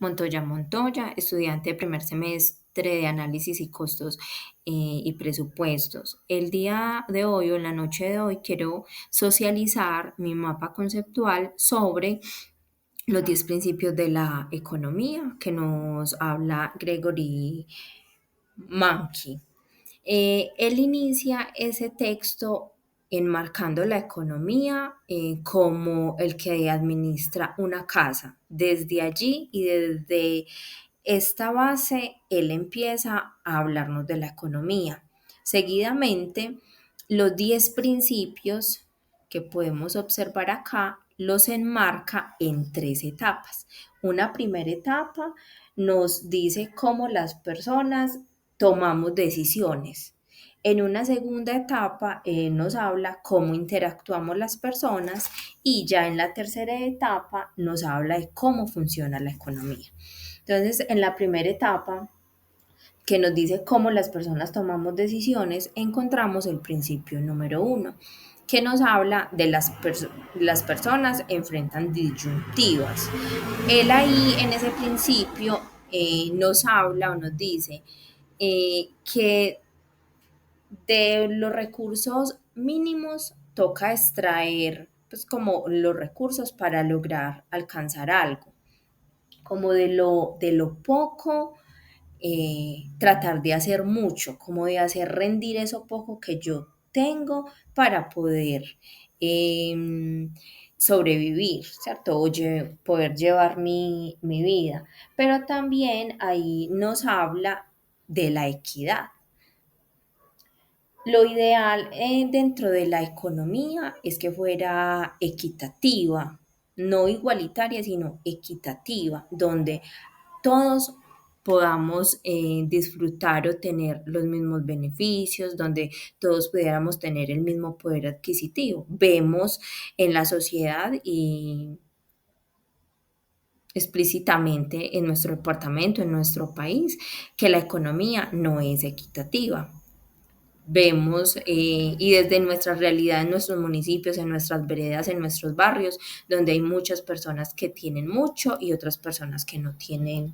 Montoya Montoya, estudiante de primer semestre de análisis y costos y presupuestos. El día de hoy o en la noche de hoy quiero socializar mi mapa conceptual sobre los 10 principios de la economía que nos habla Gregory Mankey. Él inicia ese texto enmarcando la economía como el que administra una casa. Desde allí y desde esta base, él empieza a hablarnos de la economía. Seguidamente, los 10 principios que podemos observar acá los enmarca en 3 etapas. Una primera etapa nos dice cómo las personas tomamos decisiones. En una segunda etapa nos habla cómo interactuamos las personas y ya en la tercera etapa nos habla de cómo funciona la economía. Entonces, en la primera etapa, que nos dice cómo las personas tomamos decisiones, encontramos el principio número 1, que nos habla de las personas enfrentan disyuntivas. Él ahí en ese principio nos habla o nos dice que de los recursos mínimos toca extraer pues como los recursos para lograr alcanzar algo, como de lo poco tratar de hacer mucho, como de hacer rendir eso poco que yo tengo para poder eh, sobrevivir, ¿cierto? O poder llevar mi vida. Pero también ahí nos habla de la equidad. Lo ideal dentro de la economía es que fuera equitativa, no igualitaria, sino equitativa, donde todos podamos disfrutar o tener los mismos beneficios, donde todos pudiéramos tener el mismo poder adquisitivo. Vemos en la sociedad y explícitamente en nuestro departamento, en nuestro país, que la economía no es equitativa. Vemos y desde nuestra realidad en nuestros municipios, en nuestras veredas, en nuestros barrios, donde hay muchas personas que tienen mucho y otras personas que no tienen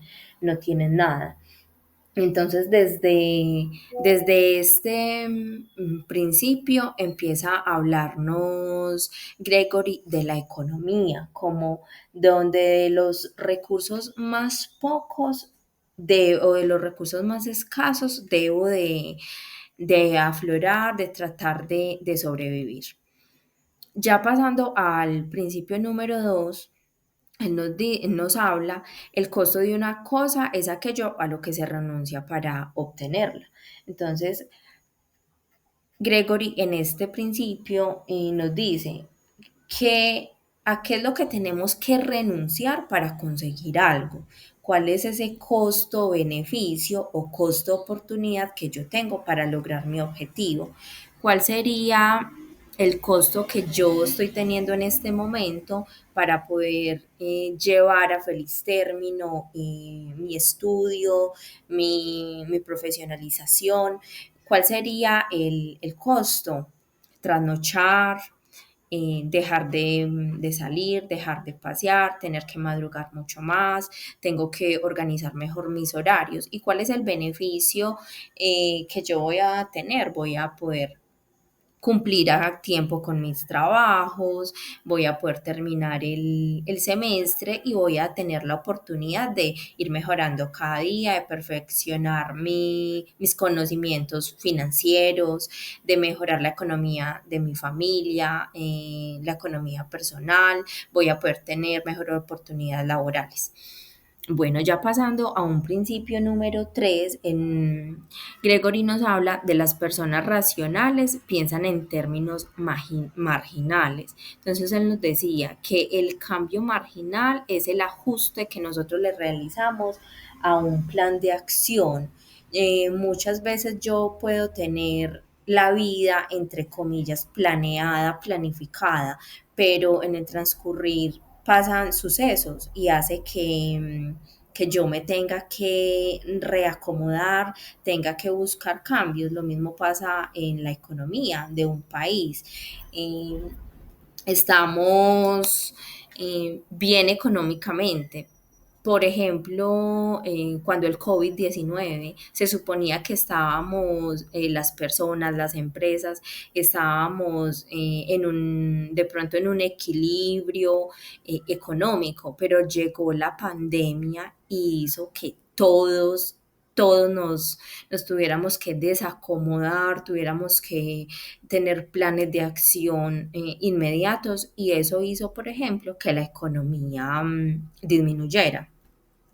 nada. Entonces, desde este principio empieza a hablarnos Gregory de la economía, como donde los recursos más pocos o de los recursos más escasos debo de aflorar, de tratar de sobrevivir. Ya pasando al principio número 2, él nos habla, el costo de una cosa es aquello a lo que se renuncia para obtenerla. Entonces, Gregory en este principio nos dice que a qué es lo que tenemos que renunciar para conseguir algo. ¿Cuál es ese costo-beneficio o costo-oportunidad que yo tengo para lograr mi objetivo? ¿Cuál sería el costo que yo estoy teniendo en este momento para poder llevar a feliz término mi estudio, mi profesionalización? ¿Cuál sería el costo? Trasnochar, dejar de salir, dejar de pasear, tener que madrugar mucho más, tengo que organizar mejor mis horarios. ¿Y cuál es el beneficio que yo voy a tener? Voy a poder cumplir a tiempo con mis trabajos, voy a poder terminar el semestre y voy a tener la oportunidad de ir mejorando cada día, de perfeccionar mis conocimientos financieros, de mejorar la economía de mi familia, la economía personal, voy a poder tener mejores oportunidades laborales. Bueno, ya pasando a un principio número 3, Gregory nos habla de las personas racionales, piensan en términos marginales. Entonces él nos decía que el cambio marginal es el ajuste que nosotros le realizamos a un plan de acción. Muchas veces yo puedo tener la vida, entre comillas, planeada, planificada, pero en el transcurrir pasan sucesos y hace que yo me tenga que reacomodar, tenga que buscar cambios. Lo mismo pasa en la economía de un país. Eh, Estamos bien económicamente, Por ejemplo, cuando el COVID-19 se suponía que estábamos, las personas, las empresas, estábamos de pronto en un equilibrio económico, pero llegó la pandemia y hizo que todos nos tuviéramos que desacomodar, tuviéramos que tener planes de acción inmediatos y eso hizo, por ejemplo, que la economía disminuyera.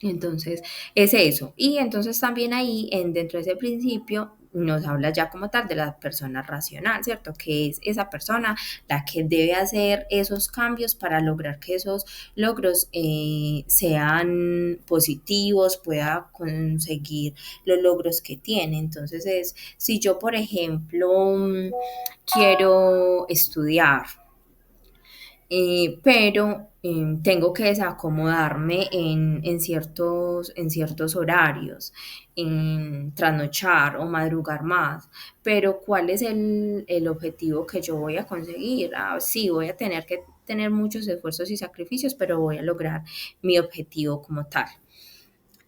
Entonces, es eso. Y entonces también ahí, dentro de ese principio, nos habla ya como tal de la persona racional, ¿cierto? Que es esa persona la que debe hacer esos cambios para lograr que esos logros sean positivos, pueda conseguir los logros que tiene. Entonces, si yo, por ejemplo, quiero estudiar, pero tengo que desacomodarme en ciertos horarios, trasnochar o madrugar más. Pero ¿cuál es el objetivo que yo voy a conseguir? Sí, voy a tener que tener muchos esfuerzos y sacrificios, pero voy a lograr mi objetivo como tal.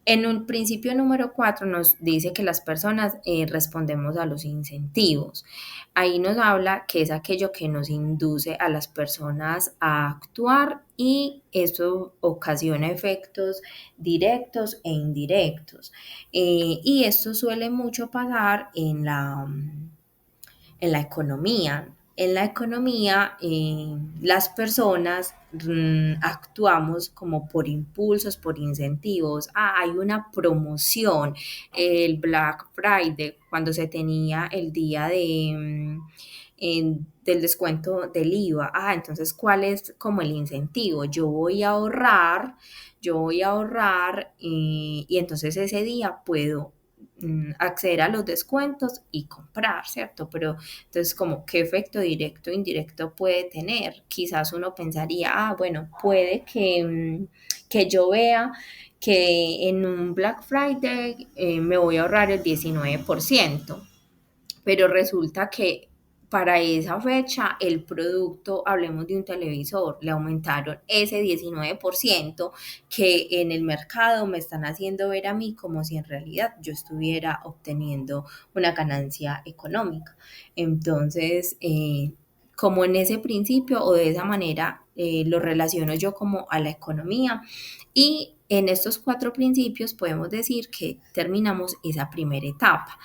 En un principio número 4 nos dice que las personas respondemos a los incentivos. Ahí nos habla que es aquello que nos induce a las personas a actuar y eso ocasiona efectos directos e indirectos. Y esto suele mucho pasar en la economía. En la economía, las personas actuamos como por impulsos, por incentivos. Hay una promoción, el Black Friday, cuando se tenía el día del descuento del IVA. Entonces, ¿cuál es como el incentivo? Yo voy a ahorrar y entonces ese día puedo acceder a los descuentos y comprar, ¿cierto? Pero entonces, como, ¿qué efecto directo o indirecto puede tener? Quizás uno pensaría, bueno, puede que yo vea que en un Black Friday me voy a ahorrar el 19%, pero resulta que para esa fecha el producto, hablemos de un televisor, le aumentaron ese 19% que en el mercado me están haciendo ver a mí como si en realidad yo estuviera obteniendo una ganancia económica. Entonces, como en ese principio o de esa manera lo relaciono yo como a la economía y en estos 4 principios podemos decir que terminamos esa primera etapa.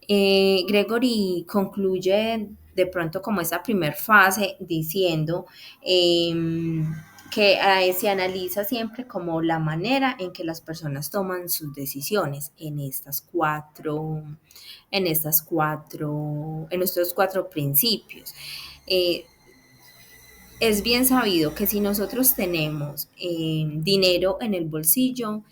Gregory concluye de pronto como esa primer fase diciendo que se analiza siempre como la manera en que las personas toman sus decisiones en estos cuatro principios. Eh, es bien sabido que si nosotros tenemos dinero en el bolsillo,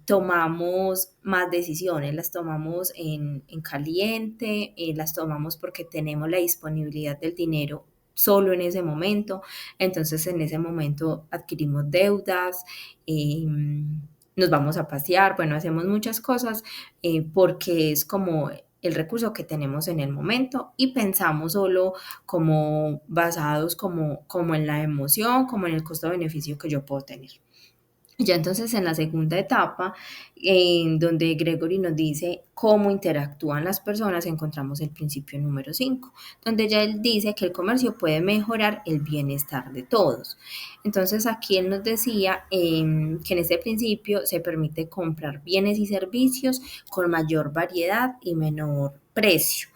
tomamos más decisiones, las tomamos en caliente, las tomamos porque tenemos la disponibilidad del dinero solo en ese momento, entonces en ese momento adquirimos deudas, nos vamos a pasear, bueno, hacemos muchas cosas porque es como el recurso que tenemos en el momento y pensamos solo como basados como en la emoción, como en el costo-beneficio que yo puedo tener. Ya entonces en la segunda etapa, en donde Gregory nos dice cómo interactúan las personas, encontramos el principio número 5, donde ya él dice que el comercio puede mejorar el bienestar de todos. Entonces aquí él nos decía que en este principio se permite comprar bienes y servicios con mayor variedad y menor precio.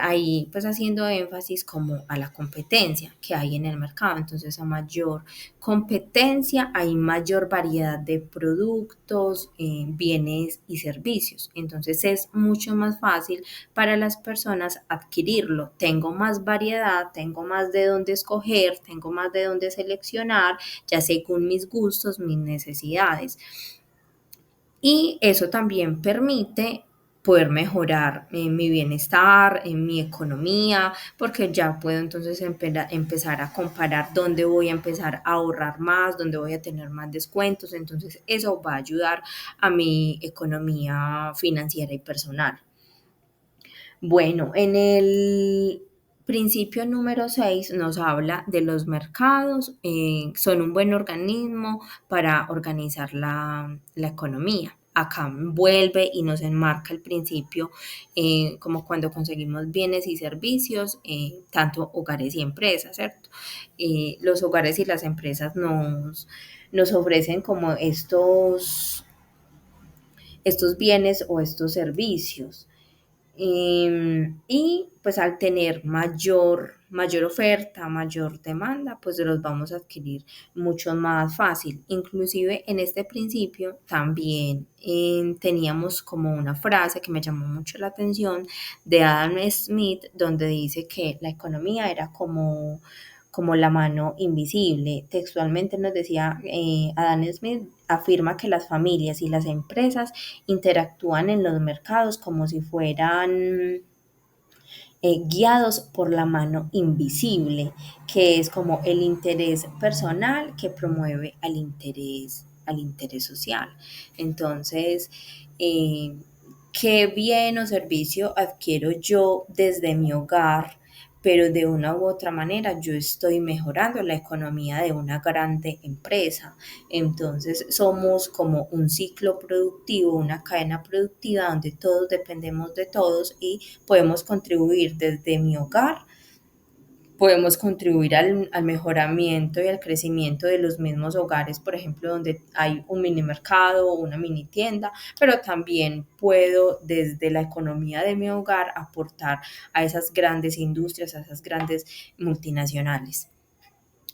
Ahí pues haciendo énfasis como a la competencia que hay en el mercado. Entonces a mayor competencia hay mayor variedad de productos, bienes y servicios. Entonces es mucho más fácil para las personas adquirirlo. Tengo más variedad, tengo más de dónde escoger, tengo más de dónde seleccionar, ya según mis gustos, mis necesidades. Y eso también permite poder mejorar mi bienestar, en mi economía, porque ya puedo entonces empezar a comparar dónde voy a empezar a ahorrar más, dónde voy a tener más descuentos. Entonces eso va a ayudar a mi economía financiera y personal. Bueno, en el principio número 6 nos habla de los mercados, son un buen organismo para organizar la economía. Acá vuelve y nos enmarca el principio, como cuando conseguimos bienes y servicios, tanto hogares y empresas, ¿cierto? Los hogares y las empresas nos ofrecen como estos bienes o estos servicios. Y pues al tener mayor oferta, mayor demanda, pues los vamos a adquirir mucho más fácil. Inclusive en este principio también teníamos como una frase que me llamó mucho la atención de Adam Smith, donde dice que la economía era como la mano invisible. Textualmente nos decía, Adam Smith afirma que las familias y las empresas interactúan en los mercados como si fueran guiados por la mano invisible, que es como el interés personal que promueve al interés social. Entonces, eh, ¿qué bien o servicio adquiero yo desde mi hogar? Pero de una u otra manera yo estoy mejorando la economía de una grande empresa. Entonces somos como un ciclo productivo, una cadena productiva donde todos dependemos de todos y podemos contribuir desde mi hogar, podemos contribuir al mejoramiento y al crecimiento de los mismos hogares, por ejemplo, donde hay un mini mercado o una mini tienda, pero también puedo desde la economía de mi hogar aportar a esas grandes industrias, a esas grandes multinacionales.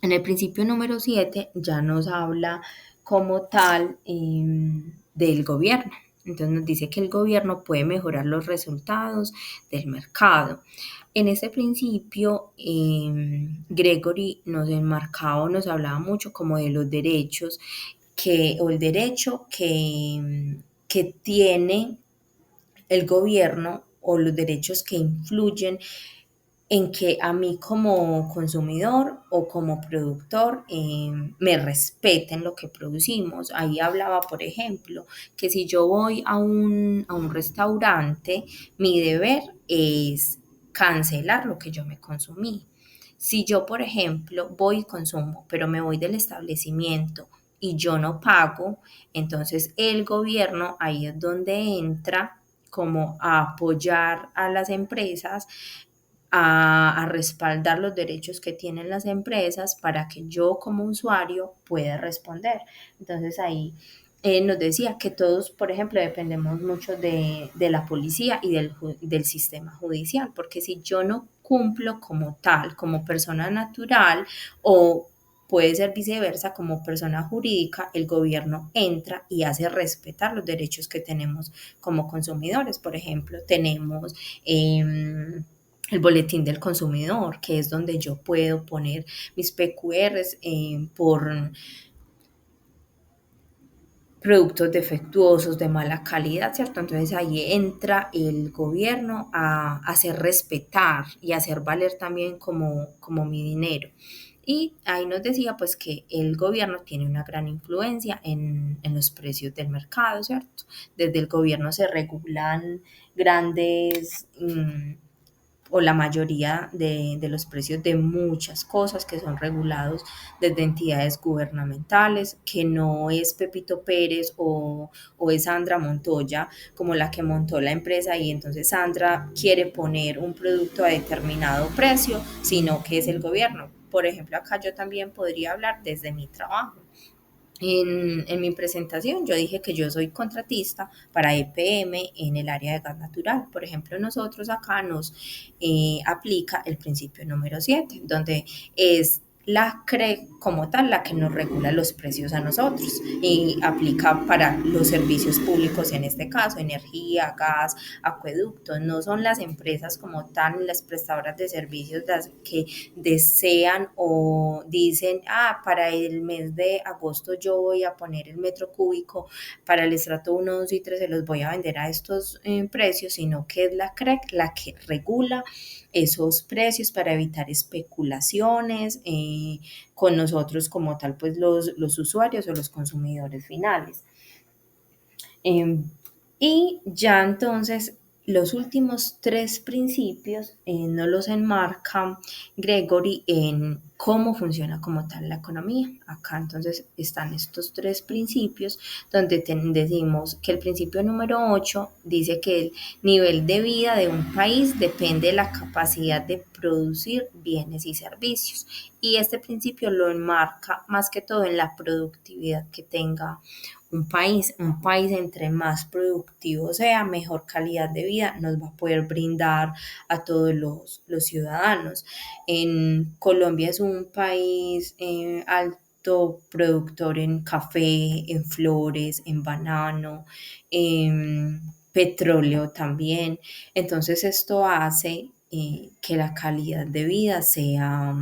En el principio número 7 ya nos habla como tal del gobierno. Entonces nos dice que el gobierno puede mejorar los resultados del mercado. En este principio, Gregory nos enmarcaba o nos hablaba mucho como de los derechos o el derecho que tiene el gobierno o los derechos que influyen en que a mí como consumidor o como productor me respeten lo que producimos. Ahí hablaba, por ejemplo, que si yo voy a un restaurante, mi deber es cancelar lo que yo me consumí. Si yo, por ejemplo, voy y consumo, pero me voy del establecimiento y yo no pago, entonces el gobierno ahí es donde entra como a apoyar a las empresas, a respaldar los derechos que tienen las empresas para que yo como usuario pueda responder. Entonces ahí nos decía que todos, por ejemplo, dependemos mucho de la policía y del sistema judicial, porque si yo no cumplo como tal, como persona natural o puede ser viceversa, como persona jurídica, el gobierno entra y hace respetar los derechos que tenemos como consumidores. Por ejemplo, tenemos el boletín del consumidor, que es donde yo puedo poner mis PQRs por productos defectuosos, de mala calidad, ¿cierto? Entonces ahí entra el gobierno a hacer respetar y hacer valer también como mi dinero. Y ahí nos decía pues que el gobierno tiene una gran influencia en los precios del mercado, ¿cierto? Desde el gobierno se regulan grandes o la mayoría de los precios de muchas cosas que son regulados desde entidades gubernamentales, que no es Pepito Pérez o es Sandra Montoya como la que montó la empresa y entonces Sandra quiere poner un producto a determinado precio, sino que es el gobierno. Por ejemplo, acá yo también podría hablar desde mi trabajo. En mi presentación yo dije que yo soy contratista para EPM en el área de gas natural. Por ejemplo, nosotros acá nos aplica el principio número 7 donde es la CRE como tal la que nos regula los precios a nosotros y aplica para los servicios públicos, en este caso, energía, gas, acueductos. No son las empresas como tal, las prestadoras de servicios las que desean o dicen, para el mes de agosto yo voy a poner el metro cúbico, para el estrato 1, 2 y 3 se los voy a vender a estos precios, sino que es la CREC la que regula esos precios para evitar especulaciones con nosotros como tal, pues los usuarios o los consumidores finales. Eh, y ya entonces los últimos tres principios nos los enmarca Gregory en cómo funciona como tal la economía. Acá entonces están estos tres principios donde decimos que el principio número 8 dice que el nivel de vida de un país depende de la capacidad de producir bienes y servicios. Y este principio lo enmarca más que todo en la productividad que tenga un país entre más productivo sea, mejor calidad de vida nos va a poder brindar a todos los ciudadanos. En Colombia es un país alto productor en café, en flores, en banano, en petróleo también. Entonces esto hace que la calidad de vida sea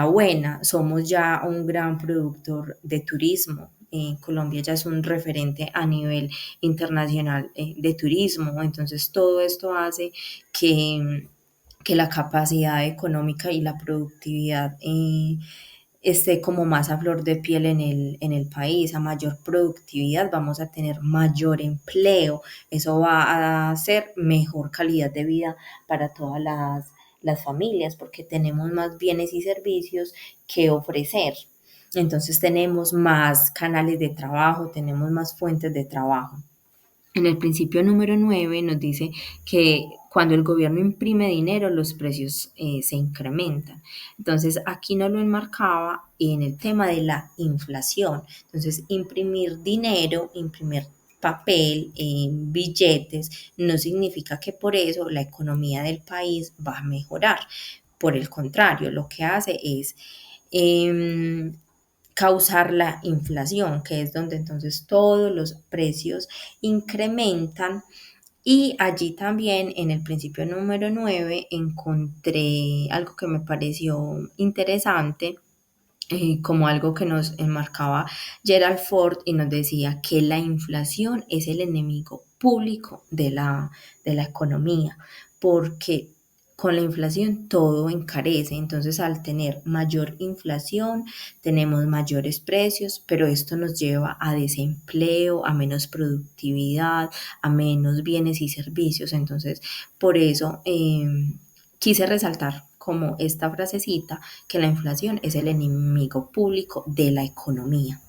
buena. Somos ya un gran productor de turismo. Colombia ya es un referente a nivel internacional de turismo. Entonces todo esto hace que la capacidad económica y la productividad esté como más a flor de piel en el país. A mayor productividad vamos a tener mayor empleo. Eso va a hacer mejor calidad de vida para todas las familias porque tenemos más bienes y servicios que ofrecer. Entonces tenemos más canales de trabajo, tenemos más fuentes de trabajo. En el principio número 9 nos dice que cuando el gobierno imprime dinero, los precios se incrementan. Entonces, aquí no lo enmarcaba en el tema de la inflación. Entonces, imprimir dinero, imprimir papel, billetes, no significa que por eso la economía del país va a mejorar. Por el contrario, lo que hace es eh, causar la inflación, que es donde entonces todos los precios incrementan. Y allí también en el principio número 9 encontré algo que me pareció interesante, como algo que nos enmarcaba Gerald Ford y nos decía que la inflación es el enemigo público de la economía, porque con la inflación todo encarece, entonces al tener mayor inflación tenemos mayores precios, pero esto nos lleva a desempleo, a menos productividad, a menos bienes y servicios, entonces por eso quise resaltar como esta frasecita que la inflación es el enemigo público de la economía.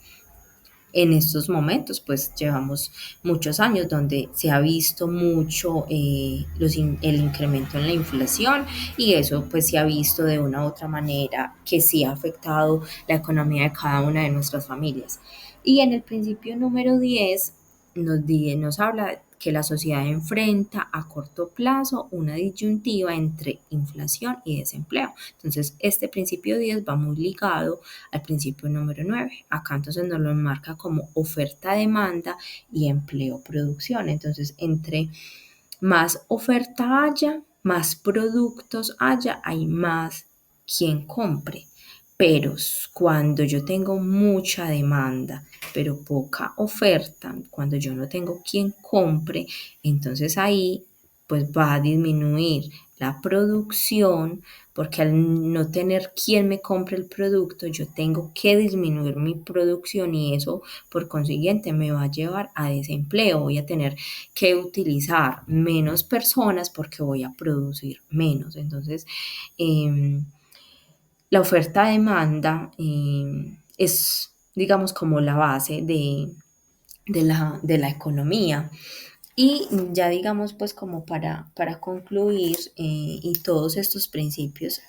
En estos momentos, pues llevamos muchos años donde se ha visto mucho el incremento en la inflación y eso pues se ha visto de una u otra manera que sí ha afectado la economía de cada una de nuestras familias. Y en el principio número 10 nos habla que la sociedad enfrenta a corto plazo una disyuntiva entre inflación y desempleo. Entonces, este principio 10 va muy ligado al principio número 9. Acá entonces nos lo enmarca como oferta-demanda y empleo-producción. Entonces, entre más oferta haya, más productos haya, hay más quien compre. Pero cuando yo tengo mucha demanda, pero poca oferta, cuando yo no tengo quien compre, entonces ahí pues va a disminuir la producción, porque al no tener quien me compre el producto, yo tengo que disminuir mi producción y eso por consiguiente me va a llevar a desempleo. Voy a tener que utilizar menos personas porque voy a producir menos. Entonces, la oferta-demanda es, digamos, como la base de la economía. Y ya digamos, pues como para concluir, y todos estos principios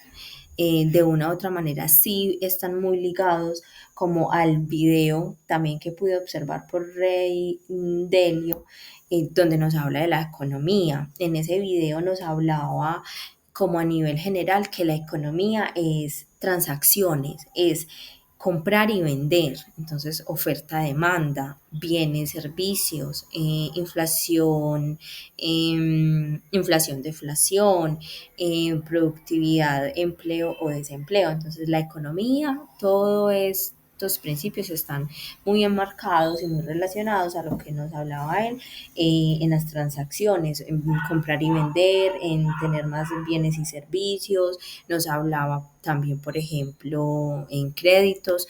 de una u otra manera sí están muy ligados como al video también que pude observar por Rey Delio, donde nos habla de la economía. En ese video nos hablaba como a nivel general que la economía es transacciones, es comprar y vender, entonces oferta-demanda, bienes, servicios, inflación, inflación-deflación, productividad, empleo o desempleo. Entonces la economía, todos estos principios están muy enmarcados y muy relacionados a lo que nos hablaba él en las transacciones, en comprar y vender, en tener más bienes y servicios. Nos hablaba también, por ejemplo, en créditos.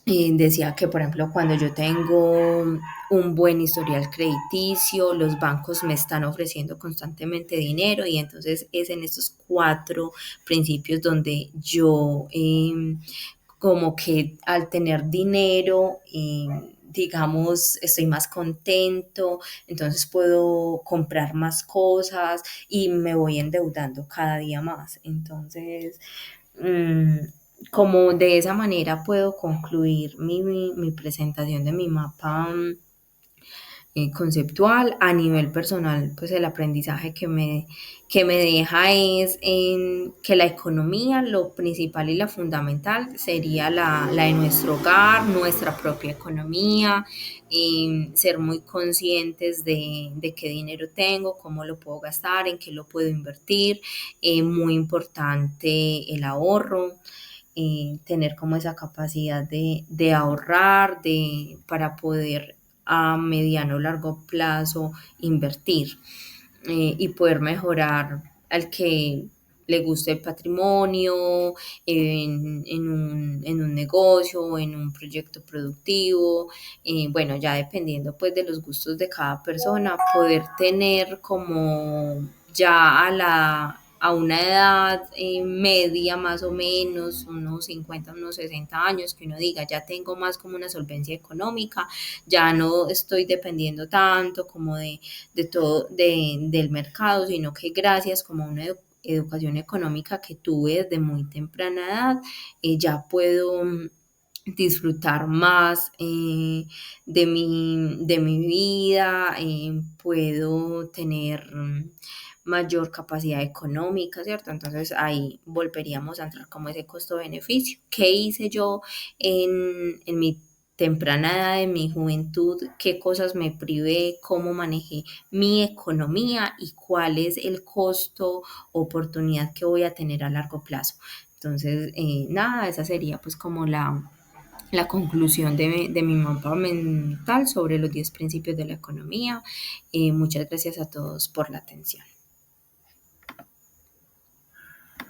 Decía que, por ejemplo, cuando yo tengo un buen historial crediticio, los bancos me están ofreciendo constantemente dinero y entonces es en estos cuatro principios donde yo como que al tener dinero, digamos, estoy más contento, entonces puedo comprar más cosas y me voy endeudando cada día más. Entonces, mm, como de esa manera puedo concluir mi presentación de mi mapa conceptual. A nivel personal, pues el aprendizaje que me deja es en que la economía, lo principal y la fundamental sería la de nuestro hogar, nuestra propia economía, ser muy conscientes de qué dinero tengo, cómo lo puedo gastar, en qué lo puedo invertir. Muy importante el ahorro, tener como esa capacidad de ahorrar, para poder a mediano o largo plazo invertir, y poder mejorar al que le guste el patrimonio, en un negocio o en un proyecto productivo. Bueno, ya dependiendo pues de los gustos de cada persona, poder tener como ya a una edad media más o menos, unos 50 unos 60 años, que uno diga, ya tengo más como una solvencia económica, ya no estoy dependiendo tanto como de todo, del mercado, sino que gracias como a una educación económica que tuve desde muy temprana edad, ya puedo disfrutar más de mi vida, puedo tener mayor capacidad económica, ¿cierto? Entonces ahí volveríamos a entrar como ese costo-beneficio. ¿Qué hice yo en mi temprana edad, de mi juventud? ¿Qué cosas me privé? ¿Cómo manejé mi economía? ¿Y cuál es el costo, oportunidad que voy a tener a largo plazo? Entonces, nada, esa sería pues como la conclusión de mi mapa mental sobre los 10 principios de la economía. Muchas gracias a todos por la atención.